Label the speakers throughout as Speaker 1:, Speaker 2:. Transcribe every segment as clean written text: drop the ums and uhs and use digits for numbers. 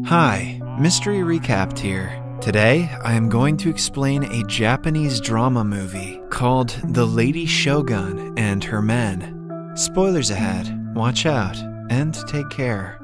Speaker 1: Hi, Mystery Recapped here. Today, I am going to explain a Japanese drama movie called The Lady Shogun and Her Men. Spoilers ahead, watch out, and take care.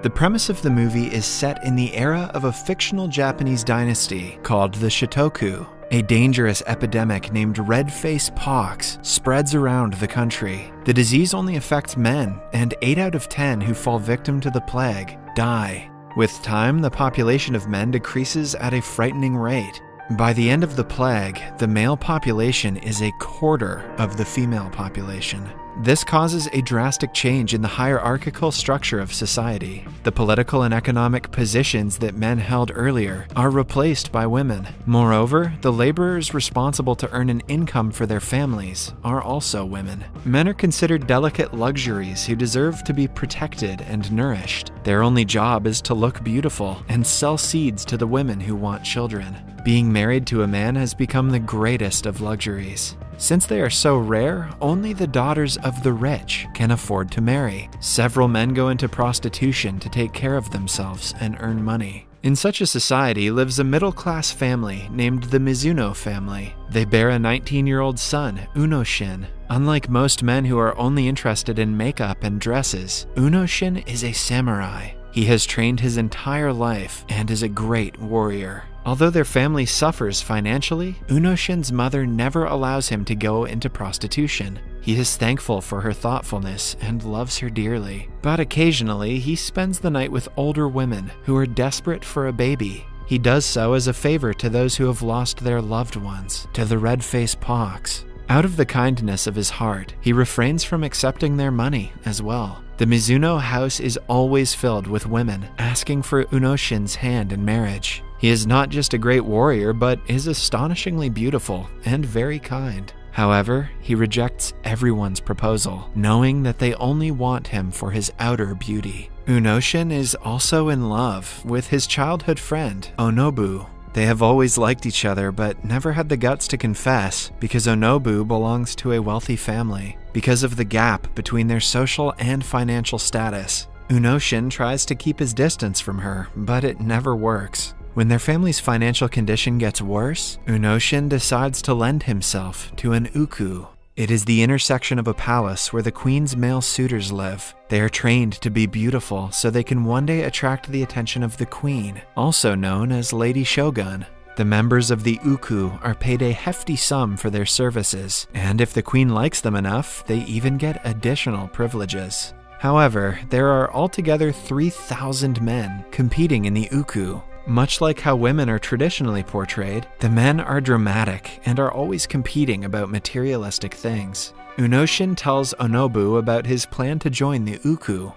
Speaker 1: The premise of the movie is set in the era of a fictional Japanese dynasty called the Shotoku. A dangerous epidemic named red face pox spreads around the country. The disease only affects men, and 8 out of 10 who fall victim to the plague die. With time, the population of men decreases at a frightening rate. By the end of the plague, the male population is a quarter of the female population. This causes a drastic change in the hierarchical structure of society. The political and economic positions that men held earlier are replaced by women. Moreover, the laborers responsible to earn an income for their families are also women. Men are considered delicate luxuries who deserve to be protected and nourished. Their only job is to look beautiful and sell seeds to the women who want children. Being married to a man has become the greatest of luxuries. Since they are so rare, only the daughters of the rich can afford to marry. Several men go into prostitution to take care of themselves and earn money. In such a society lives a middle-class family named the Mizuno family. They bear a 19-year-old son, Unoshin. Unlike most men who are only interested in makeup and dresses, Unoshin is a samurai. He has trained his entire life and is a great warrior. Although their family suffers financially, Unoshin's mother never allows him to go into prostitution. He is thankful for her thoughtfulness and loves her dearly. But occasionally, he spends the night with older women who are desperate for a baby. He does so as a favor to those who have lost their loved ones to the red face pox. Out of the kindness of his heart, he refrains from accepting their money as well. The Mizuno house is always filled with women asking for Unoshin's hand in marriage. He is not just a great warrior, but is astonishingly beautiful and very kind. However, he rejects everyone's proposal, knowing that they only want him for his outer beauty. Unoshin is also in love with his childhood friend, Onobu. They have always liked each other, but never had the guts to confess because Onobu belongs to a wealthy family. Because of the gap between their social and financial status, Unoshin tries to keep his distance from her, but it never works. When their family's financial condition gets worse, Unoshin decides to lend himself to an uku. It is the intersection of a palace where the queen's male suitors live. They are trained to be beautiful so they can one day attract the attention of the queen, also known as Lady Shogun. The members of the uku are paid a hefty sum for their services, and if the queen likes them enough, they even get additional privileges. However, there are altogether 3,000 men competing in the uku. Much like how women are traditionally portrayed, the men are dramatic and are always competing about materialistic things. Unoshin tells Onobu about his plan to join the uku.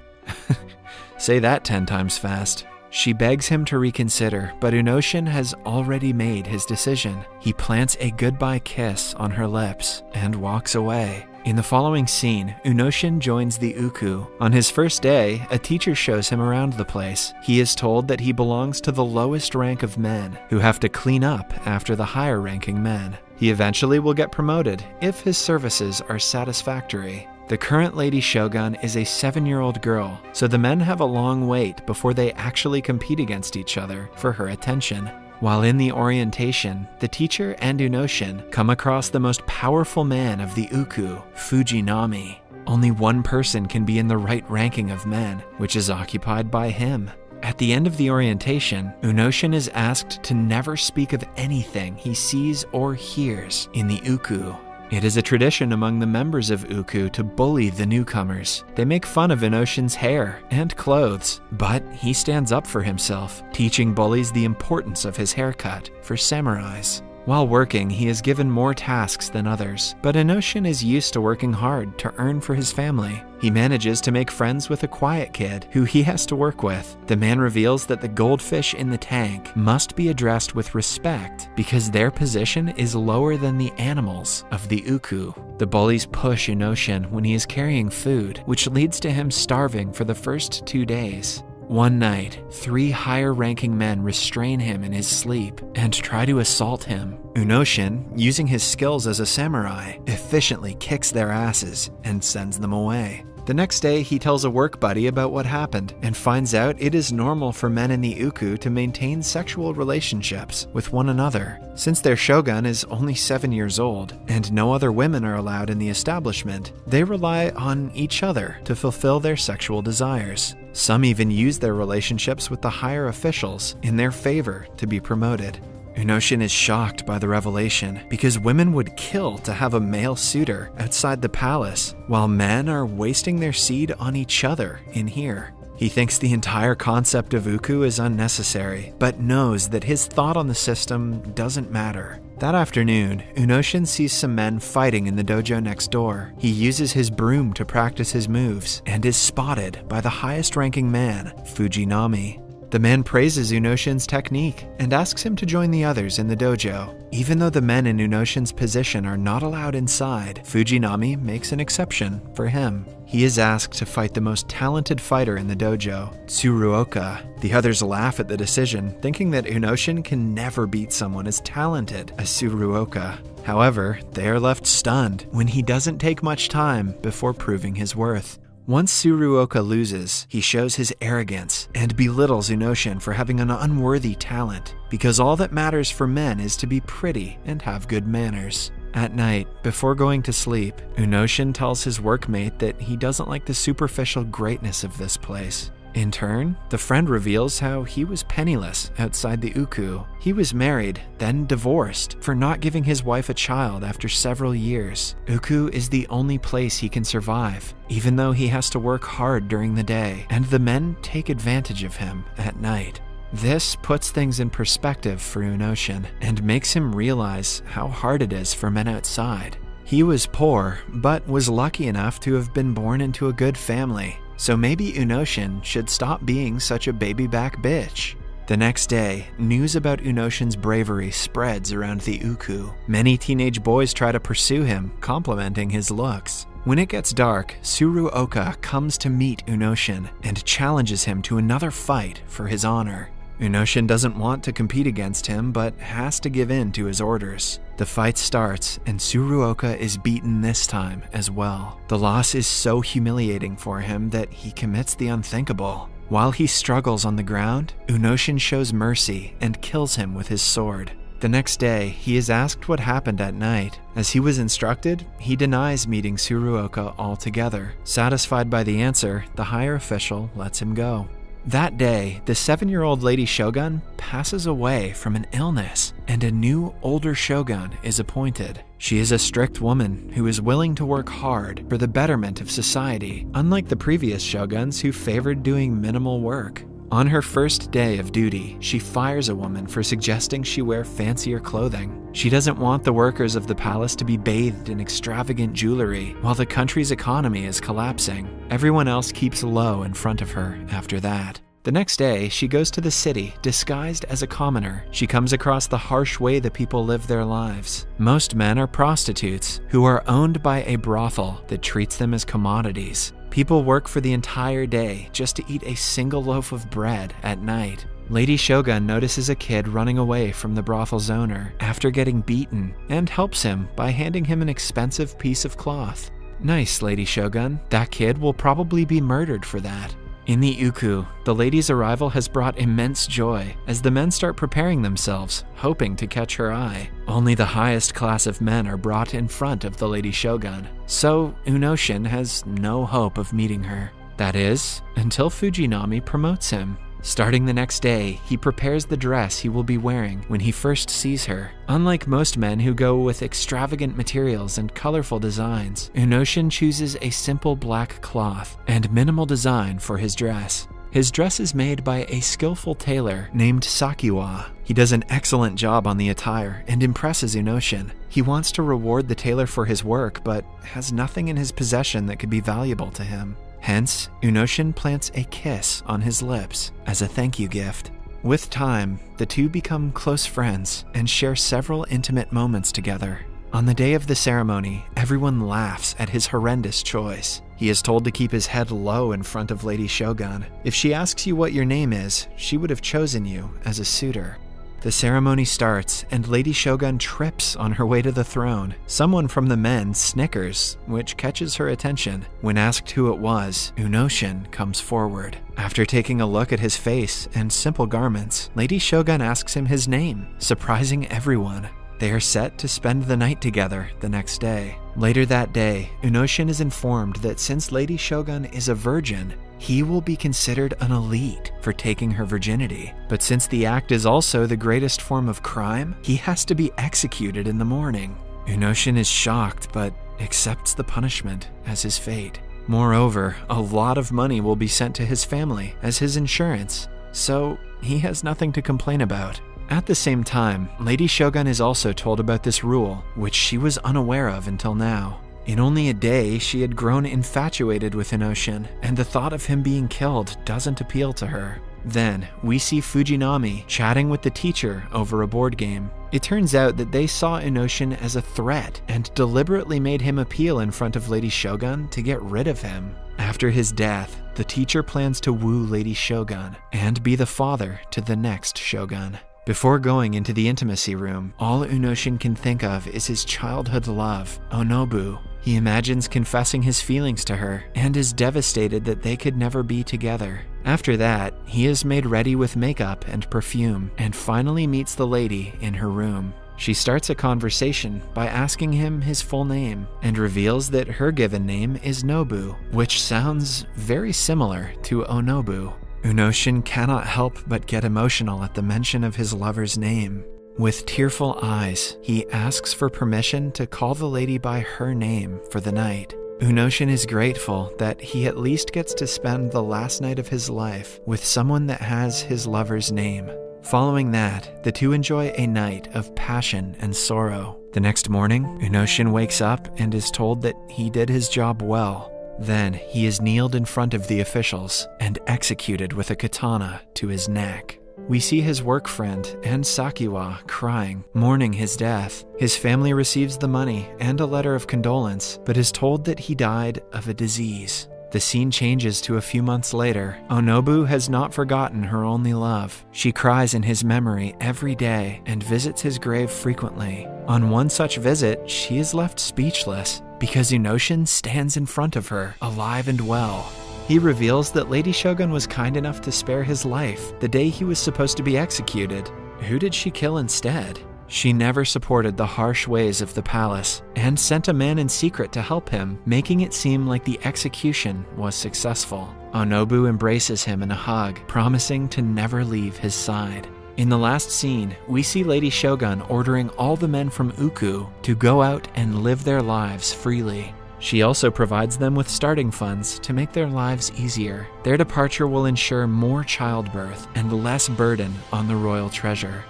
Speaker 1: Say that 10 times fast. She begs him to reconsider, but Unoshin has already made his decision. He plants a goodbye kiss on her lips and walks away. In the following scene, Unoshin joins the uku. On his first day, a teacher shows him around the place. He is told that he belongs to the lowest rank of men, who have to clean up after the higher-ranking men. He eventually will get promoted if his services are satisfactory. The current Lady Shogun is a 7-year-old girl, so the men have a long wait before they actually compete against each other for her attention. While in the orientation, the teacher and Unoshin come across the most powerful man of the uku, Fujinami. Only one person can be in the right ranking of men, which is occupied by him. At the end of the orientation, Unoshin is asked to never speak of anything he sees or hears in the uku. It is a tradition among the members of uku to bully the newcomers. They make fun of Unoshin's hair and clothes, but he stands up for himself, teaching bullies the importance of his haircut for samurais. While working, he is given more tasks than others, but Unoshin is used to working hard to earn for his family. He manages to make friends with a quiet kid who he has to work with. The man reveals that the goldfish in the tank must be addressed with respect because their position is lower than the animals of the uku. The bullies push Unoshin when he is carrying food, which leads to him starving for the first 2 days. One night, 3 higher-ranking men restrain him in his sleep and try to assault him. Unoshin, using his skills as a samurai, efficiently kicks their asses and sends them away. The next day, he tells a work buddy about what happened and finds out it is normal for men in the Uku to maintain sexual relationships with one another. Since their shogun is only 7 years old and no other women are allowed in the establishment, they rely on each other to fulfill their sexual desires. Some even use their relationships with the higher officials in their favor to be promoted. Unoshin is shocked by the revelation because women would kill to have a male suitor outside the palace, while men are wasting their seed on each other in here. He thinks the entire concept of Uku is unnecessary, but knows that his thought on the system doesn't matter. That afternoon, Unoshin sees some men fighting in the dojo next door. He uses his broom to practice his moves and is spotted by the highest-ranking man, Fujinami. The man praises Unoshin's technique and asks him to join the others in the dojo. Even though the men in Unoshin's position are not allowed inside, Fujinami makes an exception for him. He is asked to fight the most talented fighter in the dojo, Tsuruoka. The others laugh at the decision, thinking that Unoshin can never beat someone as talented as Tsuruoka. However, they are left stunned when he doesn't take much time before proving his worth. Once Tsuruoka loses, he shows his arrogance and belittles Unoshin for having an unworthy talent, because all that matters for men is to be pretty and have good manners. At night, before going to sleep, Unoshin tells his workmate that he doesn't like the superficial greatness of this place. In turn, the friend reveals how he was penniless outside the Uku. He was married, then divorced, for not giving his wife a child after several years. Uku is the only place he can survive, even though he has to work hard during the day, and the men take advantage of him at night. This puts things in perspective for Unoshin and makes him realize how hard it is for men outside. He was poor, but was lucky enough to have been born into a good family. So maybe Unoshin should stop being such a baby-back bitch. The next day, news about Unoshin's bravery spreads around the Uku. Many teenage boys try to pursue him, complimenting his looks. When it gets dark, Tsuruoka comes to meet Unoshin and challenges him to another fight for his honor. Unoshin doesn't want to compete against him, but has to give in to his orders. The fight starts, and Tsuruoka is beaten this time as well. The loss is so humiliating for him that he commits the unthinkable. While he struggles on the ground, Unoshin shows mercy and kills him with his sword. The next day, he is asked what happened at night. As he was instructed, he denies meeting Tsuruoka altogether. Satisfied by the answer, the higher official lets him go. That day, the 7-year-old lady shogun passes away from an illness, and a new, older shogun is appointed. She is a strict woman who is willing to work hard for the betterment of society, unlike the previous shoguns who favored doing minimal work. On her first day of duty, she fires a woman for suggesting she wear fancier clothing. She doesn't want the workers of the palace to be bathed in extravagant jewelry while the country's economy is collapsing. Everyone else keeps low in front of her after that. The next day, she goes to the city disguised as a commoner. She comes across the harsh way the people live their lives. Most men are prostitutes who are owned by a brothel that treats them as commodities. People work for the entire day just to eat a single loaf of bread at night. Lady Shogun notices a kid running away from the brothel's owner after getting beaten and helps him by handing him an expensive piece of cloth. Nice, Lady Shogun. That kid will probably be murdered for that. In the Uku, the lady's arrival has brought immense joy as the men start preparing themselves, hoping to catch her eye. Only the highest class of men are brought in front of the Lady Shogun, so Unoshin has no hope of meeting her. That is, until Fujinami promotes him. Starting the next day, he prepares the dress he will be wearing when he first sees her. Unlike most men who go with extravagant materials and colorful designs, Unoshin chooses a simple black cloth and minimal design for his dress. His dress is made by a skillful tailor named Sakiwa. He does an excellent job on the attire and impresses Unoshin. He wants to reward the tailor for his work, but has nothing in his possession that could be valuable to him. Hence, Unoshin plants a kiss on his lips as a thank you gift. With time, the two become close friends and share several intimate moments together. On the day of the ceremony, everyone laughs at his horrendous choice. He is told to keep his head low in front of Lady Shogun. If she asks you what your name is, she would have chosen you as a suitor. The ceremony starts, and Lady Shogun trips on her way to the throne. Someone from the men snickers, which catches her attention. When asked who it was, Unoshin comes forward. After taking a look at his face and simple garments, Lady Shogun asks him his name, surprising everyone. They are set to spend the night together the next day. Later that day, Unoshin is informed that since Lady Shogun is a virgin, he will be considered an elite for taking her virginity. But since the act is also the greatest form of crime, he has to be executed in the morning. Unoshin is shocked but accepts the punishment as his fate. Moreover, a lot of money will be sent to his family as his insurance, so he has nothing to complain about. At the same time, Lady Shogun is also told about this rule, which she was unaware of until now. In only a day, she had grown infatuated with Unoshin, and the thought of him being killed doesn't appeal to her. Then, we see Fujinami chatting with the teacher over a board game. It turns out that they saw Unoshin as a threat and deliberately made him appeal in front of Lady Shogun to get rid of him. After his death, the teacher plans to woo Lady Shogun and be the father to the next shogun. Before going into the intimacy room, all Unoshin can think of is his childhood love, Onobu. He imagines confessing his feelings to her and is devastated that they could never be together. After that, he is made ready with makeup and perfume and finally meets the lady in her room. She starts a conversation by asking him his full name and reveals that her given name is Nobu, which sounds very similar to Onobu. Unoshin cannot help but get emotional at the mention of his lover's name. With tearful eyes, he asks for permission to call the lady by her name for the night. Unoshin is grateful that he at least gets to spend the last night of his life with someone that has his lover's name. Following that, the two enjoy a night of passion and sorrow. The next morning, Unoshin wakes up and is told that he did his job well. Then he is kneeled in front of the officials and executed with a katana to his neck. We see his work friend and Sakiwa crying, mourning his death. His family receives the money and a letter of condolence, but is told that he died of a disease. The scene changes to a few months later. Onobu has not forgotten her only love. She cries in his memory every day and visits his grave frequently. On one such visit, she is left speechless because Unoshin stands in front of her, alive and well. He reveals that Lady Shogun was kind enough to spare his life the day he was supposed to be executed. Who did she kill instead? She never supported the harsh ways of the palace and sent a man in secret to help him, making it seem like the execution was successful. Onobu embraces him in a hug, promising to never leave his side. In the last scene, we see Lady Shogun ordering all the men from Uku to go out and live their lives freely. She also provides them with starting funds to make their lives easier. Their departure will ensure more childbirth and less burden on the royal treasure.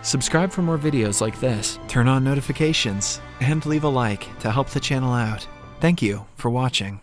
Speaker 1: Subscribe for more videos like this, turn on notifications, and leave a like to help the channel out. Thank you for watching.